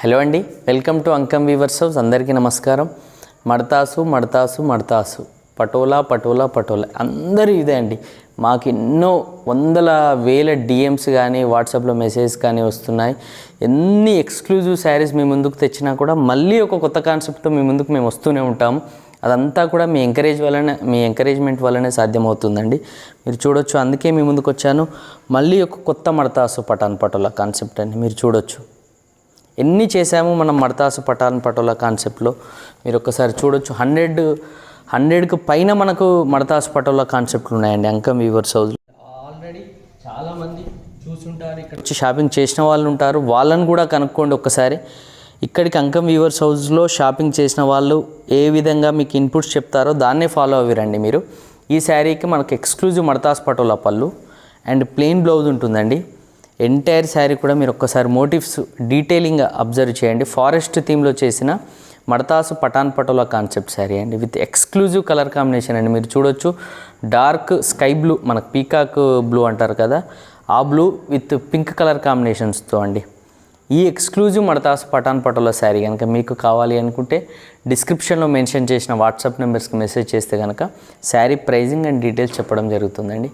Hello అండి, welcome to Ankam weavers house. అందరికీ నమస్కారం. మడతాసు పటోలా అందరూ ఇదే అండి. మాకు ఎన్నో వందల వేల డిఎమ్స్ కానీ వాట్సాప్లో మెసేజ్ కానీ వస్తున్నాయి. ఎన్ని ఎక్స్క్లూజివ్ శారీస్ మీ ముందుకు తెచ్చినా కూడా మళ్ళీ ఒక కొత్త కాన్సెప్ట్తో మీ ముందుకు మేము వస్తూనే ఉంటాము. అదంతా కూడా మీ ఎంకరేజ్మెంట్ వల్లనే సాధ్యమవుతుందండి. మీరు చూడొచ్చు, అందుకే మీ ముందుకు వచ్చాను. మళ్ళీ ఒక కొత్త మడతాసు పటోలా కాన్సెప్ట్ అండి. మీరు చూడొచ్చు, ఎన్ని చేసాము మనం మడతాసు పటోలా కాన్సెప్ట్లో. మీరు ఒక్కసారి చూడొచ్చు, 100కు పైన మనకు మడతాసు పటోలా కాన్సెప్ట్లు ఉన్నాయండి అంకం వీవర్స్ హౌస్. ఆల్రెడీ చాలామంది చూసుంటారు, ఇక్కడ వచ్చి షాపింగ్ చేసిన వాళ్ళు ఉంటారు. వాళ్ళని కూడా కనుక్కోండి ఒక్కసారి. ఇక్కడికి అంకం వీవర్స్ హౌస్లో షాపింగ్ చేసిన వాళ్ళు ఏ విధంగా మీకు ఇన్పుట్స్ చెప్తారో దాన్నే ఫాలో అవ్వరండి మీరు. ఈ శారీకి మనకు ఎక్స్క్లూజివ్ మడతాసు పటోలా పళ్ళు అండ్ ప్లెయిన్ బ్లౌజ్ ఉంటుందండి. ఎంటైర్ శారీ కూడా మీరు ఒక్కసారి మోటివ్స్ డీటెయిలింగ్గా అబ్జర్వ్ చేయండి. ఫారెస్ట్ థీమ్లో చేసిన మడతాసు పటోలా కాన్సెప్ట్ శారీ అండి, విత్ ఎక్స్క్లూజివ్ కలర్ కాంబినేషన్ అండి. మీరు చూడొచ్చు, డార్క్ స్కై బ్లూ, మనకు పీకాక్ బ్లూ అంటారు కదా, ఆ బ్లూ విత్ పింక్ కలర్ కాంబినేషన్స్తో అండి. ఈ ఎక్స్క్లూజివ్ మడతాసు పటోలా శారీ కనుక మీకు కావాలి అనుకుంటే డిస్క్రిప్షన్లో మెన్షన్ చేసిన వాట్సాప్ నెంబర్స్కి మెసేజ్ చేస్తే కనుక శారీ ప్రైజింగ్ అండ్ డీటెయిల్స్ చెప్పడం జరుగుతుందండి.